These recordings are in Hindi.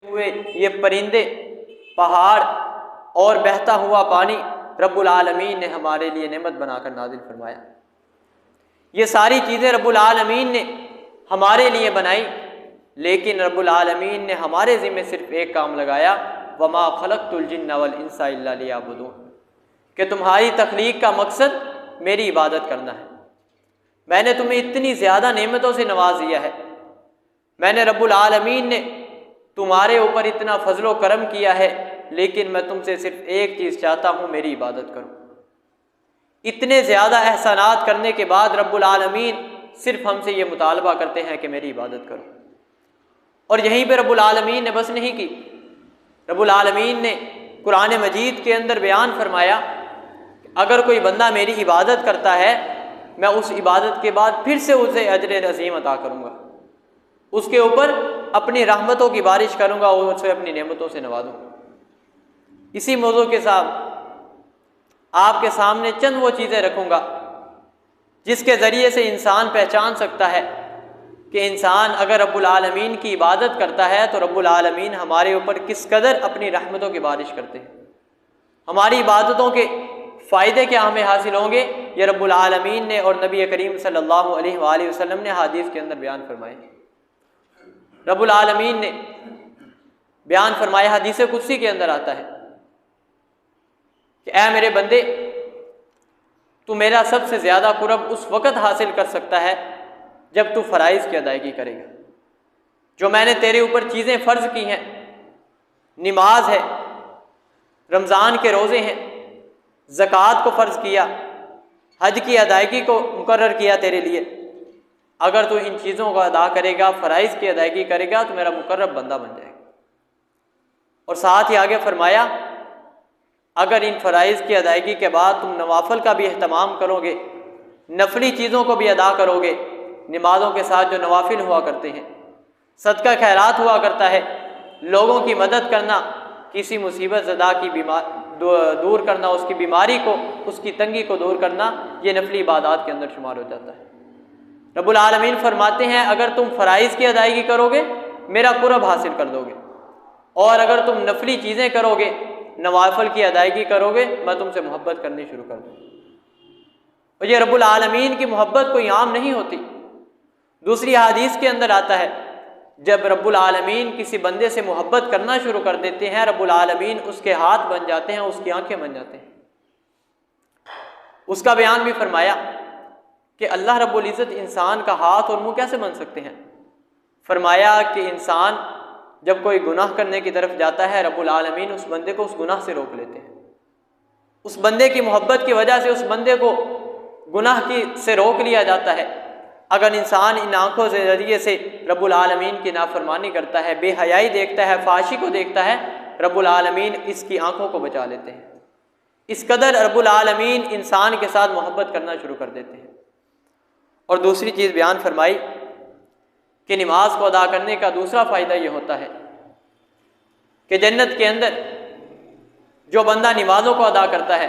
हुए ये परिंदे, पहाड़ और बहता हुआ पानी रब्बुल आलमीन ने हमारे लिए नेमत बनाकर नाजिल फरमाया। ये सारी चीज़ें रब्बुल आलमीन ने हमारे लिए बनाई, लेकिन रब्बुल आलमीन ने हमारे ज़िम्मे सिर्फ एक काम लगाया, वमा खलक़तुल जिन्ना वल इंसा इल्ला लियअबुदून, कि तुम्हारी तख्लीक का मकसद मेरी इबादत करना है। मैंने तुम्हें इतनी ज़्यादा नेमतों से नवाज दिया है, मैंने रब्बुल आलमीन ने तुम्हारे ऊपर इतना फजलो करम किया है, लेकिन मैं तुमसे सिर्फ एक चीज़ चाहता हूँ, मेरी इबादत करो। इतने ज़्यादा एहसानात करने के बाद रब्बुल आलमीन सिर्फ हमसे ये मुतालबा करते हैं कि मेरी इबादत करो। और यहीं पे रब्बुल आलमीन ने बस नहीं की, रब्बुल आलमीन ने कुरान मजीद के अंदर बयान फरमाया, अगर कोई बंदा मेरी इबादत करता है, मैं उस इबादत के बाद फिर से उसे अजर अज़ीम अता करूँगा, उसके ऊपर अपनी रहमतों की बारिश करूँगा और उसे अपनी नेमतों से नवाजूँगा। इसी मौजू के साथ आपके सामने चंद वो चीज़ें रखूँगा जिसके ज़रिए से इंसान पहचान सकता है कि इंसान अगर रब्बुल आलमीन की इबादत करता है तो रब्बुल आलमीन हमारे ऊपर किस कदर अपनी रहमतों की बारिश करते हैं। हमारी इबादतों के फ़ायदे क्या हमें हासिल होंगे, ये रब्बुल आलमीन ने और नबी करीम सल्लल्लाहु अलैहि वसल्लम ने हदीस के अंदर बयान फरमाए। रब्बुल आलमीन ने बयान फरमाया, हदीस कुदसी के अंदर आता है कि ऐ मेरे बंदे, तू मेरा सबसे ज़्यादा कुर्ब उस वक़्त हासिल कर सकता है जब तू फ़राइज़ की अदायगी करेगा। जो मैंने तेरे ऊपर चीज़ें फ़र्ज़ की हैं, नमाज है, रमज़ान के रोज़े हैं, ज़कात को फ़र्ज़ किया, हज की अदायगी को मुकर्रर किया तेरे लिए, अगर तू इन चीज़ों को अदा करेगा, फ़राइज़ की अदायगी करेगा तो मेरा मुकर्रब बंदा बन जाएगा। और साथ ही आगे फरमाया, अगर इन फ़राइज़ की अदायगी के बाद तुम नवाफल का भी अहतमाम करोगे, नफली चीज़ों को भी अदा करोगे, नमाज़ों के साथ जो नवाफिल हुआ करते हैं, सदका खैरात हुआ करता है, लोगों की मदद करना, किसी मुसीबत ज़दा की दूर करना, उसकी बीमारी को, उसकी तंगी को दूर करना, ये नफली इबादत के अंदर शुमार हो जाता है। रब्बुल आलमीन फरमाते हैं, अगर तुम फ़राइज़ की अदायगी करोगे मेरा कुर्ब हासिल कर दोगे, और अगर तुम नफली चीज़ें करोगे, नवाफल की अदायगी करोगे, मैं तुमसे मोहब्बत करनी शुरू कर दूँ। और ये रब्बुल आलमीन की मोहब्बत कोई आम नहीं होती। दूसरी हदीस के अंदर आता है, जब रब्बुल आलमीन किसी बंदे से मोहब्बत करना शुरू कर देते हैं, रब्बुल आलमीन उसके हाथ बन जाते हैं, उसकी आंखें बन जाते हैं। उसका बयान भी फरमाया कि अल्लाह रब्बुल इज़्ज़त इंसान का हाथ और मुंह कैसे बन सकते हैं। फरमाया कि इंसान जब कोई गुनाह करने की तरफ जाता है, रब्बुल आलमीन उस बंदे को उस गुनाह से रोक लेते हैं। उस बंदे की मोहब्बत की वजह से उस बंदे को गुनाह से रोक लिया जाता है। अगर इंसान इन आँखों के ज़रिए से रब्बुल आलमीन की नाफरमानी करता है, बेहयाई देखता है, फाशी को देखता है, रब्बुल आलमीन इसकी आँखों को बचा लेते हैं। इस कदर रब्बुल आलमीन इंसान के साथ मोहब्बत करना शुरू कर देते हैं। और दूसरी चीज़ बयान फरमाई कि नमाज को अदा करने का दूसरा फ़ायदा ये होता है कि जन्नत के अंदर जो बंदा नमाज़ों को अदा करता है,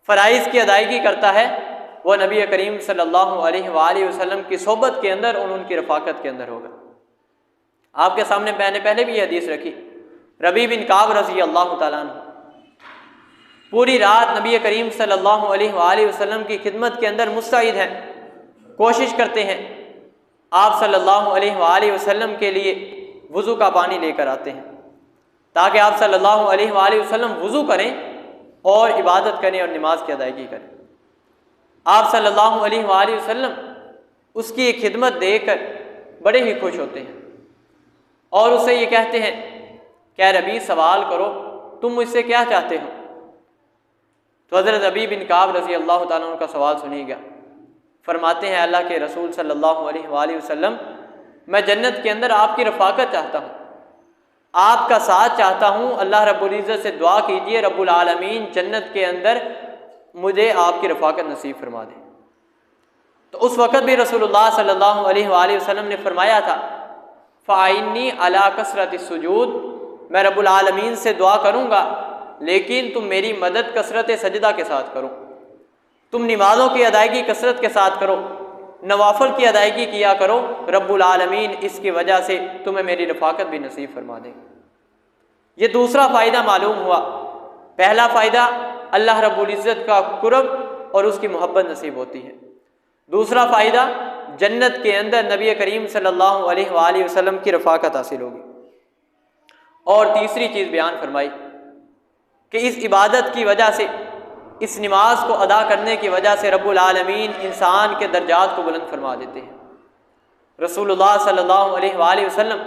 फ़राइज़ की अदायगी करता है, वह नबी करीम सल्लल्लाहु अलैहि वसल्लम की सोबत के अंदर और उनकी रफ़ाकत के अंदर होगा। आपके सामने मैंने पहले भी ये हदीस रखी, रबी बिन काब रज़ी अल्लाह ताला अन्हु पूरी रात नबी करीम सल्लल्लाहु अलैहि वसल्लम की खिदमत के अंदर मुस्तइद हैं, कोशिश करते हैं, आप सल्लल्लाहु अलैहि वसल्लम के लिए वज़ू का पानी लेकर आते हैं ताकि आप सल्लल्लाहु अलैहि वसल्लम वज़ू करें और इबादत करें और नमाज की अदायगी करें। आप सल्लल्लाहु अलैहि वसल्लम उसकी खिदमत देखकर बड़े ही खुश होते हैं और उससे ये कहते हैं, क्या रबी सवाल करो, तुम मुझसे क्या चाहते हो। तो हज़रत रबी बिन काब रज़ी अल्लाह ताला अन्हु का सवाल सुनिएगा। फरमाते हैं, अल्लाह के रसूल सल्लल्लाहु अलैहि वसल्लम, मैं जन्नत के अंदर आपकी रफ़ाकत चाहता हूँ, आपका साथ चाहता हूँ। अल्लाह रब्बुल इज़्ज़त से दुआ कीजिए, रब्बुल आलमीन जन्नत के अंदर मुझे आपकी रफ़ाकत नसीब फरमा दे। तो उस वक़्त भी रसूलुल्लाह सल्लल्लाहु अलैहि वसल्लम ने फरमाया था, फ़ाइन्नी अला कसरतिस सुजूद, मैं रब्बुल आलमीन से दुआ करूँगा, लेकिन तुम मेरी मदद कसरत सजदा के साथ करो, तुम नमाज़ों की अदायगी कसरत के साथ करो, नवाफल की अदायगी किया करो, रब्बुल आलमीन इसकी वजह से तुम्हें मेरी रफ़ाकत भी नसीब फरमा देगा। ये दूसरा फ़ायदा मालूम हुआ। पहला फ़ायदा अल्लाह रब्बुल इज़्ज़त का कुर्ब और उसकी मोहब्बत नसीब होती है। दूसरा फ़ायदा जन्नत के अंदर नबी करीम सल्लल्लाहु अलैहि वसल्लम की रफ़ाकत हासिल होगी। और तीसरी चीज़ बयान फरमाई कि इस इबादत की वजह से, इस नमाज को अदा करने की वजह से रब्बुल आलमीन इंसान के दर्जात को बुलंद फरमा देते हैं। रसूलुल्लाह सल्लल्लाहु अलैहि वसल्लम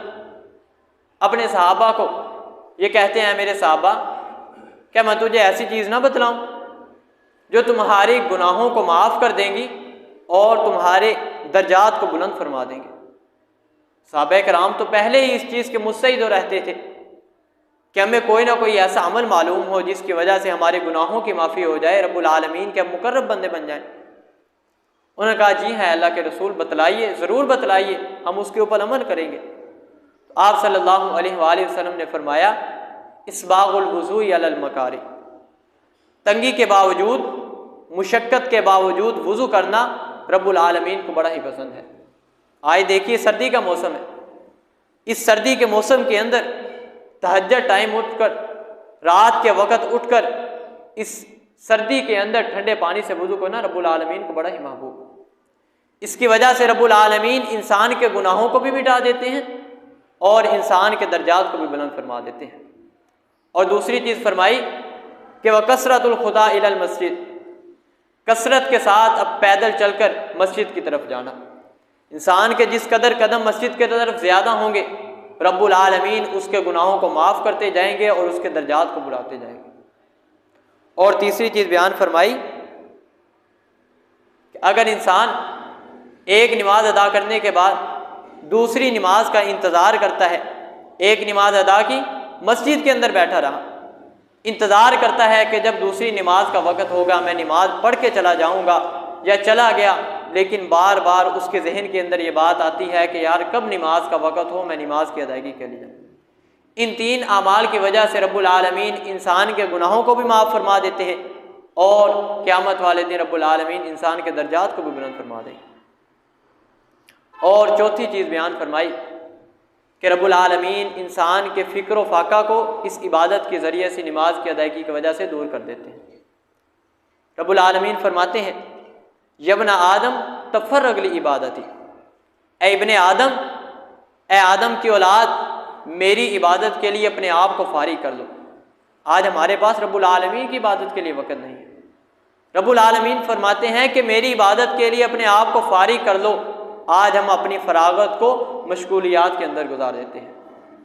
अपने सहाबा को ये कहते हैं, मेरे सहाबा, क्या मैं तुझे ऐसी चीज़ ना बतलाऊं जो तुम्हारे गुनाहों को माफ़ कर देंगी और तुम्हारे दर्जात को बुलंद फरमा देंगे। सहाबा कराम तो पहले ही इस चीज़ के मुस्तैद रहते थे कि हमें कोई ना कोई ऐसा अमल मालूम हो जिसकी वजह से हमारे गुनाहों की माफ़ी हो जाए, रब्बुल आलमीन के मुकर्रब बंदे बन जाएं। उन्होंने कहा, जी हैं अल्लाह के रसूल, बतलाइए, ज़रूर बतलाइए, हम उसके ऊपर अमल करेंगे। तो आप सल्लल्लाहु अलैहि वसल्लम ने फरमाया, इस्बागुल वुज़ू अलल मकारी, तंगी के बावजूद, मुशक्क़त के बावजूद वुज़ू करना रब्बुल आलमीन को बड़ा ही पसंद है। आज देखिए सर्दी का मौसम है, इस सर्दी के मौसम के अंदर तहज्जुद टाइम उठकर, रात के वक़्त उठकर इस सर्दी के अंदर ठंडे पानी से वुज़ू करना रब्बुल आलमीन को बड़ा ही महबूब। इसकी वजह से रब्बुल आलमीन इंसान के गुनाहों को भी मिटा देते हैं और इंसान के दर्जात को भी बुलंद फरमा देते हैं। और दूसरी चीज़ फरमाई कि वह कसरतुल खुदा इलल मस्जिद, कसरत के साथ अब पैदल चलकर मस्जिद की तरफ जाना। इंसान के जिस कदर कदम मस्जिद की तरफ ज़्यादा होंगे, रब्बुल आलमीन उसके गुनाहों को माफ़ करते जाएंगे और उसके दर्जात को बुलाते जाएंगे। और तीसरी चीज़ बयान फरमाई कि अगर इंसान एक नमाज अदा करने के बाद दूसरी नमाज का इंतज़ार करता है, एक नमाज अदा की, मस्जिद के अंदर बैठा रहा, इंतज़ार करता है कि जब दूसरी नमाज का वक़्त होगा मैं नमाज पढ़ के चला जाऊँगा, या चला गया, लेकिन बार बार उसके जहन के अंदर ये बात आती है कि यार कब नमाज का वक़्त हो, मैं नमाज की अदायगी के लिए। इन तीन आमाल की वजह से रब्बुल आलमीन इंसान के गुनाहों को भी माफ़ फरमा देते हैं और क़यामत वाले दिन रब्बुल आलमीन इंसान के दर्जात को भी बुलंद फरमा देंगे। और चौथी चीज़ बयान फरमाई कि रब्बुल आलमीन इंसान के फ़िक्र व फाका को इस इबादत के ज़रिए से, नमाज की अदायगी की वजह से दूर कर देते हैं। रब्बुल आलमीन फरमाते हैं, यब्ना आदम तफर्रग ली इबादती, ए इब्ने आदम, ए आदम की औलाद, मेरी इबादत के लिए अपने आप को फारिग कर लो। आज हमारे पास रब्बुल आलमीन की इबादत के लिए वक़्त नहीं है। रब्बुल आलमीन फरमाते हैं कि मेरी इबादत के लिए अपने आप को फारिग कर लो। आज हम अपनी फरागत को मशगूलियात के अंदर गुजार देते हैं,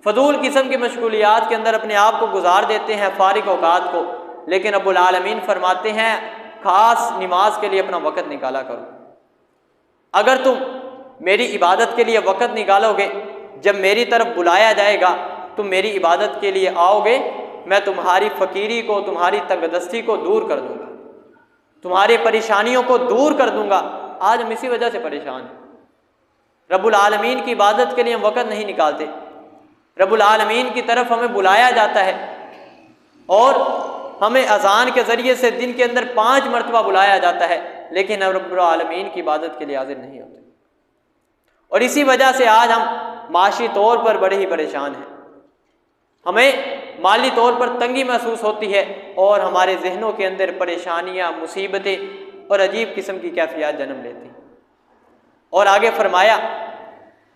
फजूल किस्म की मशगूलियात के अंदर अपने आप को गुजार देते हैं, फारिग औकात को। लेकिन रब्बुल आलमीन फरमाते हैं ख़ास नमाज के लिए अपना वक़्त निकाला करो। अगर तुम मेरी इबादत के लिए वक़्त निकालोगे, जब मेरी तरफ बुलाया जाएगा तुम मेरी इबादत के लिए आओगे, मैं तुम्हारी फ़कीरी को, तुम्हारी तंगदस्ती को दूर कर दूँगा, तुम्हारी परेशानियों को दूर कर दूँगा। आज हम इसी वजह से परेशान हैं। रब्बुल आलमीन की इबादत के लिए हम वक़्त नहीं निकालते। रब्बुल आलमीन की तरफ हमें बुलाया जाता है और हमें अज़ान के ज़रिए से दिन के अंदर 5 मरतबा बुलाया जाता है, लेकिन हम रब्बुल आलमीन की इबादत के लिए हाज़िर नहीं होते। और इसी वजह से आज हम माशी तौर पर बड़े ही परेशान हैं। हमें माली तौर पर तंगी महसूस होती है और हमारे जहनों के अंदर परेशानियाँ, मुसीबतें और अजीब किस्म की कैफियत जन्म लेती हैं। और आगे फरमाया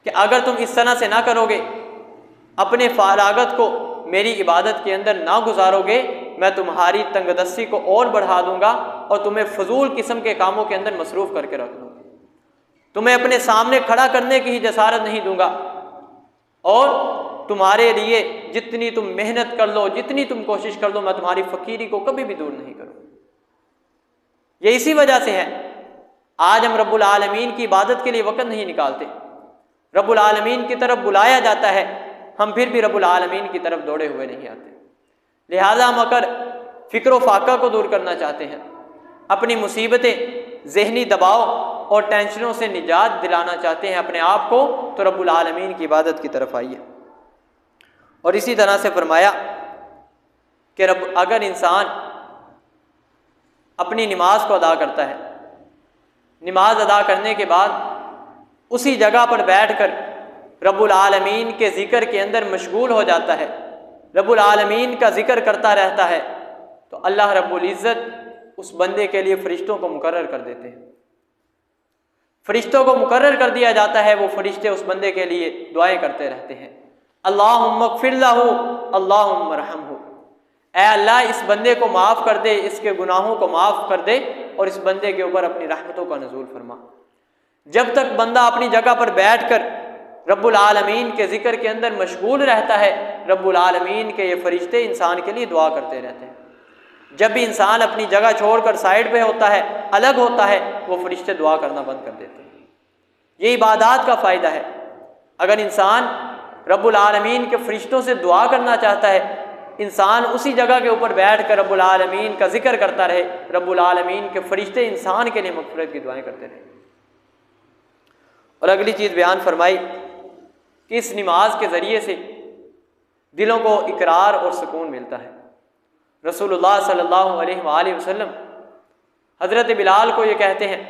कि अगर तुम इस तरह से ना करोगे, अपने फरागत को मेरी इबादत के अंदर ना गुजारोगे, मैं तुम्हारी तंगदस्ती को और बढ़ा दूंगा और तुम्हें फजूल किस्म के कामों के अंदर मसरूफ़ करके रख दूँगा। तुम्हें अपने सामने खड़ा करने की ही जसारत नहीं दूंगा और तुम्हारे लिए जितनी तुम मेहनत कर लो, जितनी तुम कोशिश कर लो, मैं तुम्हारी फ़कीरी को कभी भी दूर नहीं करूँगा। ये इसी वजह से है आज हम रब्बुल आलमीन की इबादत के लिए वक़्त नहीं निकालते। रब्बुल आलमीन की तरफ बुलाया जाता है, हम फिर भी रब्बुल आलमीन की तरफ दौड़े हुए नहीं आते। लिहाजा हम अगर फ़िक्र व फाका को दूर करना चाहते हैं, अपनी मुसीबतें, ज़हनी दबाव और टेंशनों से निजात दिलाना चाहते हैं अपने आप को, तो रब्बुल आलमीन की इबादत की तरफ आइए। और इसी तरह से फरमाया कि अगर इंसान अपनी नमाज को अदा करता है, नमाज अदा करने के बाद उसी जगह पर बैठकर रब्बुल आलमीन के ज़िक्र के अंदर मशगूल हो जाता है, रब्बुल आलमीन का जिक्र करता रहता है तो अल्लाह रब्बुल इज़्ज़त उस बंदे के लिए फ़रिश्तों को मुकर्रर कर देते हैं। फ़रिश्तों को मुकर्रर कर दिया जाता है, वो फ़रिश्ते उस बंदे के लिए दुआएं करते रहते हैं, अल्लाहुम्मा ग़फ़िर लहू अल्लाहुम्मा रहमहू, ऐ अल्लाह इस बंदे को माफ़ कर दे, इसके गुनाहों को माफ़ कर दे और इस बंदे के ऊपर अपनी रहमतों का नज़ूल फरमा। जब तक बंदा अपनी जगह पर बैठ कर रब्बुल आलमीन के ज़िक्र के अंदर मशगूल रहता है, रब्बुल आलमीन के ये फ़रिश्ते इंसान के लिए दुआ करते रहते हैं। जब भी इंसान अपनी जगह छोड़कर साइड पे होता है, अलग होता है, वो फ़रिश्ते दुआ करना बंद कर देते हैं। ये इबादत का फ़ायदा है। अगर इंसान रब्बुल आलमीन के फ़रिश्तों से दुआ करना चाहता है, इंसान उसी जगह के ऊपर बैठ कर रब्बुल आलमीन का जिक्र करता रहे, रब्बुल आलमीन के फ़रिश्ते इंसान के लिए मग़फ़िरत की दुआएं करते रहे। और अगली चीज़ बयान फरमाई कि इस नमाज के ज़रिए से दिलों को इकरार और सुकून मिलता है। रसूलुल्लाह सल्लल्लाहु अलैहि वसल्लम हज़रत बिलाल को ये कहते हैं,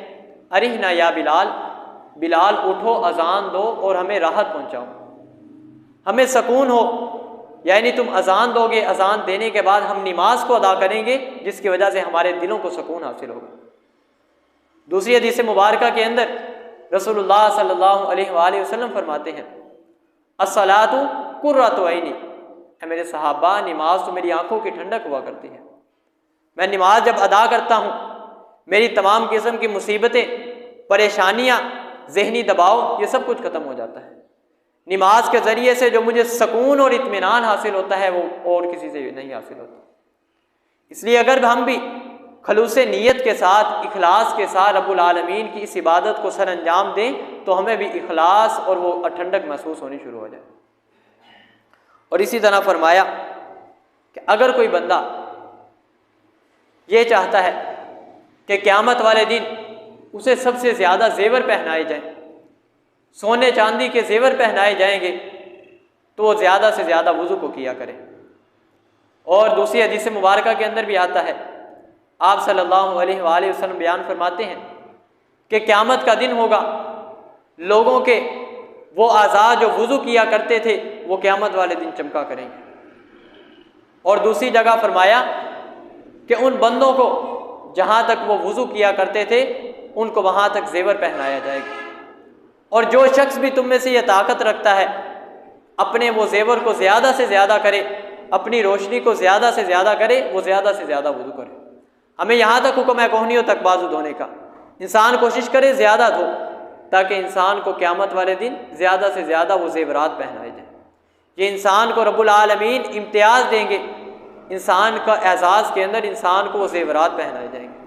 अरिहना या बिलाल, बिलाल उठो, अज़ान दो और हमें राहत पहुँचाओ, हमें सुकून हो, यानी तुम अज़ान दोगे, अज़ान देने के बाद हम नमाज को अदा करेंगे जिसकी वजह से हमारे दिलों को सुकून हासिल होगा। दूसरी हदीस मुबारका के अंदर रसूलुल्लाह सल्लल्लाहु अलैहि वसल्लम फरमाते हैं, अस्सलातु कुर्रतु ऐनी, मेरे सहाबा नमाज तो मेरी आंखों की ठंडक हुआ करती है। मैं नमाज जब अदा करता हूँ मेरी तमाम किस्म की मुसीबतें, परेशानियाँ, जहनी दबाव, ये सब कुछ ख़त्म हो जाता है। नमाज के ज़रिए से जो मुझे सुकून और इत्मीनान हासिल होता है वो और किसी से नहीं हासिल होता। इसलिए अगर हम भी खलूस नीयत के साथ, इखलास के साथ रब्बुल आलमीन की इस इबादत को सर अंजाम दें तो हमें भी इखलास और वो ठंडक महसूस होनी शुरू हो जाए। और इसी तरह फरमाया कि अगर कोई बंदा ये चाहता है कि क़यामत वाले दिन उसे सबसे ज़्यादा जेवर पहनाए जाएं, सोने चांदी के जेवर पहनाए जाएंगे, तो वो ज़्यादा से ज़्यादा वज़ू को किया करे। और दूसरी हदीस मुबारका के अंदर भी आता है, आप सल्लल्लाहु अलैहि वसल्लम बयान फरमाते हैं कि क़यामत का दिन होगा, लोगों के वो आज़ा जो वज़ू किया करते थे वो क़यामत वाले दिन चमका करेंगे। और दूसरी जगह फरमाया कि उन बंदों को जहाँ तक वो वज़ू किया करते थे उनको वहाँ तक जेवर पहनाया जाएगा। और जो शख्स भी तुम में से ये ताकत रखता है अपने वो जेवर को ज़्यादा से ज़्यादा करे, अपनी रोशनी को ज़्यादा से ज़्यादा करे, वो ज़्यादा से ज़्यादा वज़ू करे। हमें यहाँ तक हुक्म है कोहनियों तक बाजू धोने का। इंसान कोशिश करे ज़्यादा धो ताकि इंसान को क़यामत वाले दिन ज़्यादा से ज़्यादा वो ज़ेवरात पहनाए जाए। ये इंसान को रब्बुल आलमीन इम्तियाज़ देंगे, इंसान का एजाज़ के अंदर इंसान को वो ज़ेवरात पहनाए जाएंगे।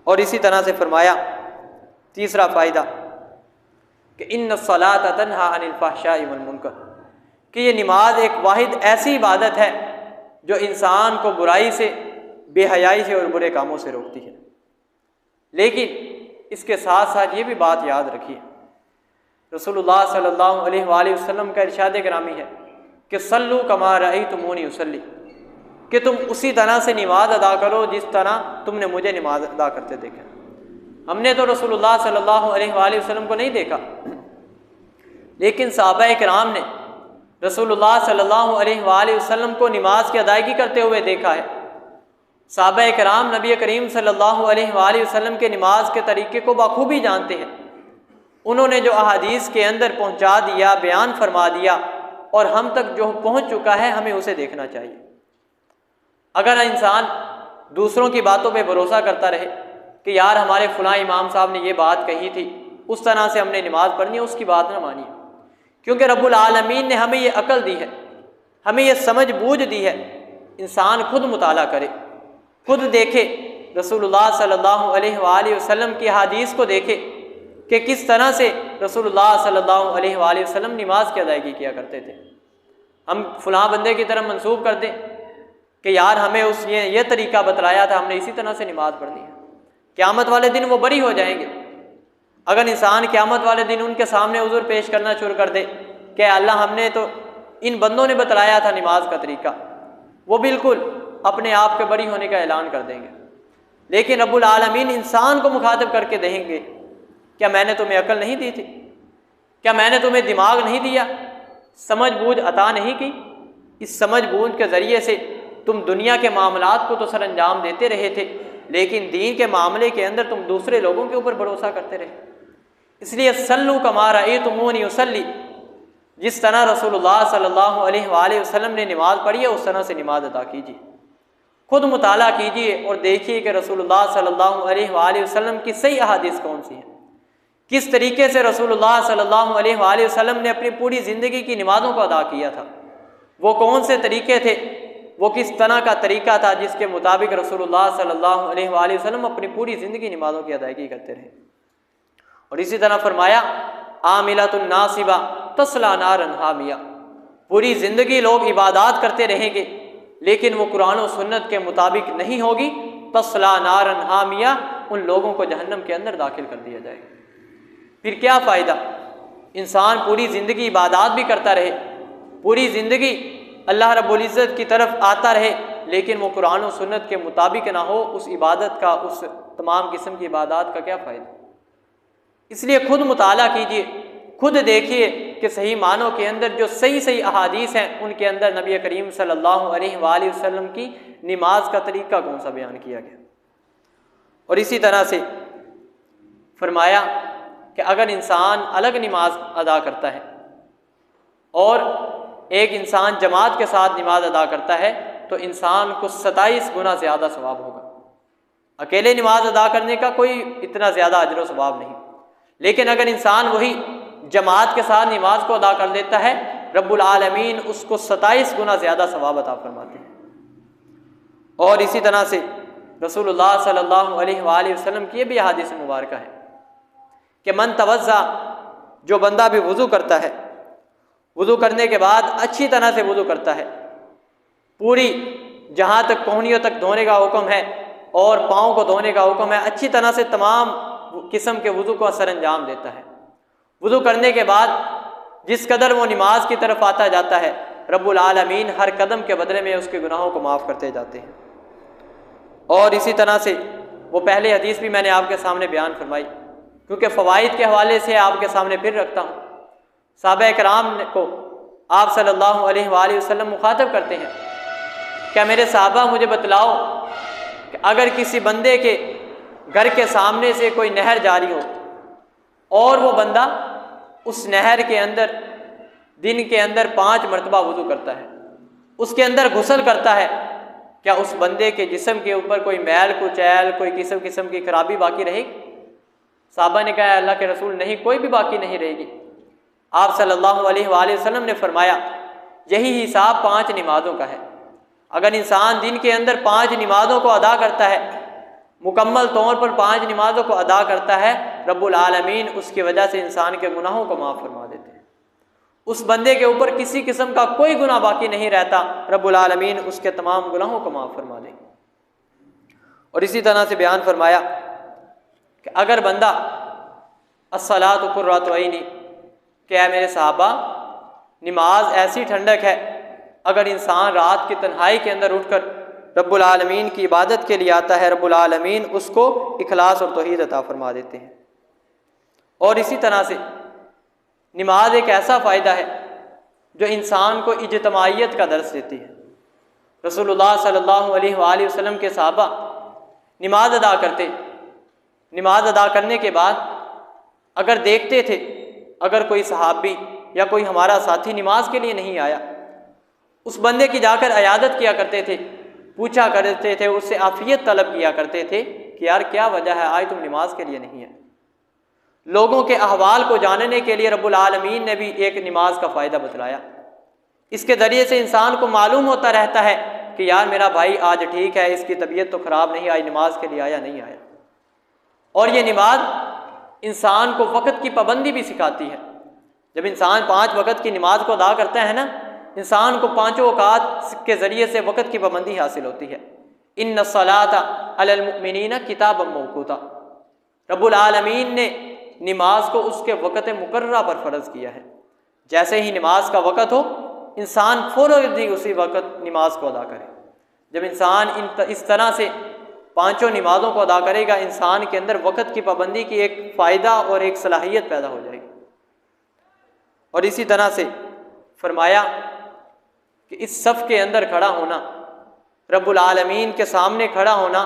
और इसी तरह से फरमाया तीसरा फ़ायदा कि इन्नस्सलात तन्हा अनिल फ़हशाई वल मुनकर, कि ये नमाज एक वाहिद ऐसी इबादत है जो इंसान को बुराई से, बेहयाई से और बुरे कामों से रोकती है। लेकिन इसके साथ साथ ये भी बात याद रखिए, रसूलुल्लाह सल्लल्लाहु अलैहि वसल्लम का इरशाद गिरामी है कि सल्लू कमा रअयतुमूनी उसल्ली, कि तुम उसी तरह से नमाज अदा करो जिस तरह तुमने मुझे नमाज अदा करते देखा। हमने तो रसूलुल्लाह सल्लल्लाहु अलैहि वसल्लम को नहीं देखा, लेकिन सहाबा किराम ने रसूलुल्लाह सल्लल्लाहु अलैहि वसल्लम को नमाज की अदायगी करते हुए देखा है। सहाबा किराम नबी करीम सल्लल्लाहु अलैहि वसल्लम के नमाज के तरीके को बखूबी जानते हैं। उन्होंने जो अहादीस के अंदर पहुंचा दिया, बयान फरमा दिया, और हम तक जो पहुंच चुका है हमें उसे देखना चाहिए। अगर इंसान दूसरों की बातों पे भरोसा करता रहे कि यार हमारे फ़लाँ इमाम साहब ने ये बात कही थी, उस तरह से हमने नमाज पढ़नी है, उसकी बात ना मानिए। क्योंकि रब्बुल आलमीन ने हमें ये अकल दी है, हमें ये समझ बूझ दी है। इंसान खुद मुताला करे, खुद देखे, रसूलुल्लाह सल्लल्लाहु अलैहि वसल्लम की हदीस को देखे कि किस तरह से रसूलुल्लाह सल्लल्लाहु अलैहि वसल्लम नमाज की अदायगी किया करते थे। हम फ़लाँ बंदे की तरफ मंसूब कर दें कि यार हमें उस ये तरीका बतलाया था, हमने इसी तरह से नमाज पढ़नी है, क़यामत वाले दिन वो बरी हो जाएंगे। अगर इंसान क़यामत वाले दिन उनके सामने उज़ुर पेश करना शुरू कर दे कि अल्लाह हमने तो इन बंदों ने बतलाया था नमाज का तरीका, वो बिल्कुल अपने आप के बरी होने का ऐलान कर देंगे। लेकिन रब्बुल आलमीन इंसान को मुखातिब करके देंगे, क्या मैंने तुम्हें अकल नहीं दी थी? क्या मैंने तुम्हें दिमाग नहीं दिया, समझ बूझ अता नहीं की? इस समझ बूझ के ज़रिए से तुम दुनिया के मामलात को तो सर अंजाम देते रहे थे, लेकिन दीन के मामले के अंदर तुम दूसरे लोगों के ऊपर भरोसा करते रहे। इसलिए सल्लू कमा रअयतुमूनी उसल्ली, जिस तरह रसूलुल्लाह सल्लल्लाहु अलैहि वसल्लम ने नमाज पढ़ी है उस तरह से नमाज अदा कीजिए। खुद मुताला कीजिए और देखिए कि रसूलुल्लाह सल्लल्लाहु अलैहि वसल्लम की सही अहादीस कौन सी है, किस तरीके से रसूलुल्लाह सल्लल्लाहु अलैहि वसल्लम ने अपनी पूरी ज़िंदगी की नमाज़ों को अदा किया था, वो कौन से तरीके थे, वो किस तरह का तरीका था जिसके मुताबिक रसूलुल्लाह सल्लल्लाहु अलैहि वसल्लम अपनी पूरी ज़िंदगी नमाज़ों की अदायगी करते रहे। और इसी तरह फरमाया आमिलतुन नासिबा तस्ला नारन हामिया, पूरी ज़िंदगी लोग इबादत करते रहेंगे लेकिन वो कुरान और सुन्नत के मुताबिक नहीं होगी, तस्ला नारन हामिया, उन लोगों को जहन्नम के अंदर दाखिल कर दिया जाएगा। फिर क्या फ़ायदा, इंसान पूरी ज़िंदगी इबादत भी करता रहे, पूरी ज़िंदगी अल्लाह रब्बुल इज़्ज़त की तरफ आता रहे, लेकिन वो कुरान और सुन्नत के मुताबिक ना हो, उस इबादत का, उस तमाम किस्म की इबादत का क्या फ़ायदा। इसलिए खुद मुताला कीजिए, खुद देखिए कि सही मानों के अंदर जो सही सही अहादीस हैं उनके अंदर नबी करीम सल्लल्लाहु अलैहि वसल्लम की नमाज का तरीका कौन सा बयान किया गया। और इसी तरह से फरमाया कि अगर इंसान अलग नमाज अदा करता है और एक इंसान जमात के साथ नमाज अदा करता है तो इंसान को 27 गुना ज़्यादा सवाब होगा। अकेले नमाज अदा करने का कोई इतना ज़्यादा अजर व सवाब नहीं, लेकिन अगर इंसान वही जमात के साथ नमाज को अदा कर देता है, रब्बुल आलमीन उसको 27 गुना ज़्यादा सवाब अता फरमाते हैं। और इसी तरह से रसूलुल्लाह सल्लल्लाहु अलैहि वसल्लम की भी हदीस मुबारक है कि मन तवज़्ज़ा, जो बंदा भी वज़ू करता है, वज़ू करने के बाद अच्छी तरह से वज़ू करता है, पूरी जहाँ तक कोहनियों तक धोने का हुक्म है और पाँव को धोने का हुक्म है, अच्छी तरह से तमाम किस्म के वज़ू को असर अंजाम देता है। वज़ू करने के बाद जिस कदर वो नमाज की तरफ आता जाता है, रब्बुल आलमीन हर कदम के बदले में उसके गुनाहों को माफ़ करते जाते हैं। और इसी तरह से वो पहले हदीस भी मैंने आपके सामने बयान फरमाई, क्योंकि फ़वाइद के हवाले से आपके सामने फिर रखता हूँ। सहाबा किराम को आप सल्लल्लाहु अलैहि वसल्लम मुखातब करते हैं, क्या मेरे सहाबा मुझे बतलाओ कि अगर किसी बंदे के घर के सामने से कोई नहर जारी हो और वो बंदा उस नहर के अंदर दिन के अंदर 5 मरतबा वज़ू करता है, उसके अंदर गुस्ल करता है, क्या उस बंदे के जिस्म के ऊपर कोई मैल, कुचैल, कोई किस्म की खराबी बाकी रहेगी? साहबा ने कहा अल्लाह के रसूल नहीं, कोई भी बाकी नहीं रहेगी। आप सल्लल्लाहु अलैहि वसल्लम ने फरमाया यही हिसाब 5 नमाज़ों का है। अगर इंसान दिन के अंदर 5 नमाज़ों को अदा करता है, मुकम्मल तौर पर 5 नमाज़ों को अदा करता है, रब्बुल आलमीन उसकी वजह से इंसान के गुनाहों को माफ़ फरमा देते हैं। उस बंदे के ऊपर किसी किस्म का कोई गुनाह बाकी नहीं रहता, रब्बुल आलमीन उसके तमाम गुनाहों को माफ़ फरमा देंगे। और इसी तरह से बयान फरमाया कि अगर बंदा अस्सलातु कुर्रतु ऐनी, क्या मेरे साहबा नमाज ऐसी ठंडक है, अगर इंसान रात की तन्हाई के अंदर उठकर रब्बुल आलमीन की इबादत के लिए आता है, रब्बुल आलमीन उसको इखलास और तौहीद अता फरमा देते हैं। और इसी तरह से नमाज एक ऐसा फ़ायदा है जो इंसान को इज्तमाइयत का दर्स देती है। रसूलुल्लाह सल्लल्लाहु अलैहि वसल्लम के सहाबा नमाज अदा करते, नमाज अदा करने के बाद अगर देखते थे अगर कोई सहाबी या कोई हमारा साथी नमाज के लिए नहीं आया, उस बंदे की जाकर अयादत किया करते थे, पूछा करते थे, उससे आफियत तलब किया करते थे कि यार क्या वजह है आज तुम नमाज के लिए नहीं है। लोगों के अहवाल को जानने के लिए रब्बुल आलमीन ने भी एक नमाज का फ़ायदा बतलाया। इसके ज़रिए से इंसान को मालूम होता रहता है कि यार मेरा भाई आज ठीक है, इसकी तबीयत तो ख़राब नहीं, आज नमाज के लिए आया नहीं आया। और ये नमाज इंसान को वक़्त की पाबंदी भी सिखाती है। जब इंसान 5 वक़्त की नमाज को अदा करता है ना, इंसान को 5 औक़ात के ज़रिए से वक़्त की पाबंदी हासिल होती है। इन्ना सलाता अलल मुमिनीना किताबम मौक़ूता, रब्बुल आलमीन ने नमाज को उसके वक़्त मुकर्ररा पर फ़र्ज़ किया है। जैसे ही नमाज का वक़्त हो, इंसान फ़ौरन ही उसी वक़्त नमाज को अदा करे। जब इंसान इस तरह से 5 नमाज़ों को अदा करेगा, इंसान के अंदर वक़्त की पाबंदी की एक फ़ायदा और एक सलाहियत पैदा हो जाएगी। और इसी तरह से फरमाया कि इस सफ़ के अंदर खड़ा होना, रब्बुल आलमीन के सामने खड़ा होना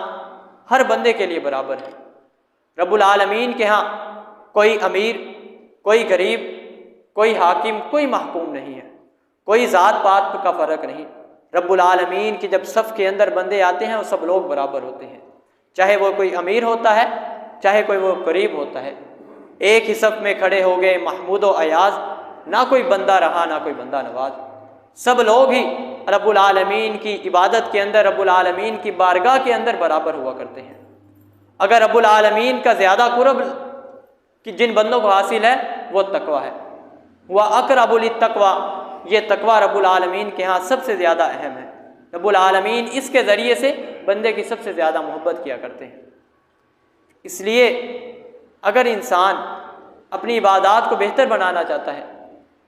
हर बंदे के लिए बराबर है। रब्बुल आलमीन के यहाँ कोई अमीर, कोई गरीब, कोई हाकिम, कोई महकूम नहीं है, कोई ज़ात पात का फ़र्क नहीं। रब्बुल आलमीन की जब सफ़ के अंदर बंदे आते हैं वो सब लोग बराबर होते हैं, चाहे वो कोई अमीर होता है, चाहे कोई वो गरीब होता है। एक ही सफ़ में खड़े हो गए महमूद व अयाज, ना कोई बंदा रहा ना कोई बंदा नवाज, सब लोग ही रब्बुल आलमीन की इबादत के अंदर, रब्बुल आलमीन की बारगाह के अंदर बराबर हुआ करते हैं। अगर रब्बुल आलमीन का ज़्यादा कुर्ब कि जिन बंदों को हासिल है वो तकवा है, वह अक़रबुल तक़वा, ये तकवा रब्बुल आलमीन के यहाँ सबसे ज़्यादा अहम है। रब्बुल आलमीन इसके ज़रिए से बंदे की सबसे ज़्यादा मोहब्बत किया करते हैं। इसलिए अगर इंसान अपनी इबादत को बेहतर बनाना चाहता है,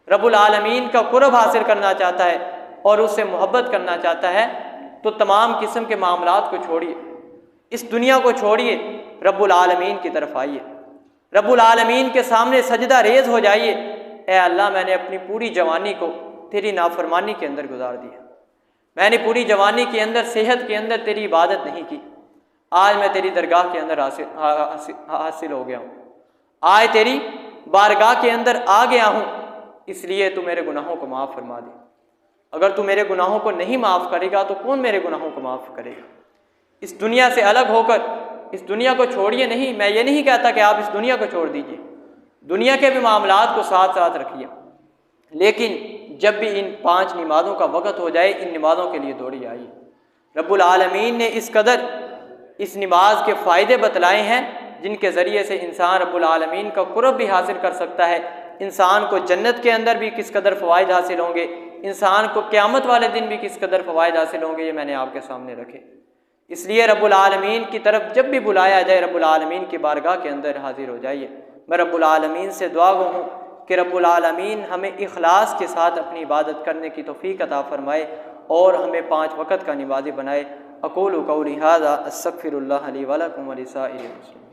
रब्बुल आलमीन का कुर्ब हासिल करना चाहता है और उससे मोहब्बत करना चाहता है, तो तमाम किस्म के मामलात को छोड़िए, इस दुनिया को छोड़िए, रब्बुल आलमीन की तरफ आइए, रब्बुल आलमीन के सामने सजदा रेज़ हो जाइए। ए अल्लाह, मैंने अपनी पूरी जवानी को तेरी नाफरमानी के अंदर गुजार दिया, मैंने पूरी जवानी के अंदर, सेहत के अंदर तेरी इबादत नहीं की, आज मैं तेरी दरगाह के अंदर हासिल हो गया हूँ, आज तेरी बारगाह के अंदर आ गया हूँ, इसलिए तू मेरे गुनाहों को माफ़ फरमा दे। अगर तू मेरे गुनाहों को नहीं माफ़ करेगा तो कौन मेरे गुनाहों को माफ़ करेगा। इस दुनिया से अलग होकर इस दुनिया को छोड़िए नहीं, मैं ये नहीं कहता कि आप इस दुनिया को छोड़ दीजिए, दुनिया के भी मामलात को साथ साथ रखिए, लेकिन जब भी इन 5 नमाज़ों का वक़्त हो जाए, इन नमाज़ों के लिए दौड़ी आइए। रब्बुल आलमीन ने इस कदर इस नमाज के फ़ायदे बतलाए हैं जिनके ज़रिए से इंसान रब्बुल आलमीन का कुर्ब भी हासिल कर सकता है, इंसान को जन्नत के अंदर भी किस कदर फ़वाइद हासिल होंगे, इंसान को क़यामत वाले दिन भी किस कदर फ़वाइद हासिल होंगे, ये मैंने आपके सामने रखे। इसलिए रब्बुल आलमीन की तरफ जब भी बुलाया जाए, रब्बुल आलमीन की बारगाह के अंदर हाजिर हो जाइए। मैं रब्बुल आलमीन से दुआ गो हूँ कि रब्बुल आलमीन हमें इखलास के साथ अपनी इबादत करने की तौफ़ीक़ अता फ़रमाए और हमें 5 वक़्त का नमाज़ी बनाए। अक़ूलु क़ौली हाज़ा अस्तग़फ़िरुल्लाह ली व लकुम व लिसाइरिल मुस्लिमीन।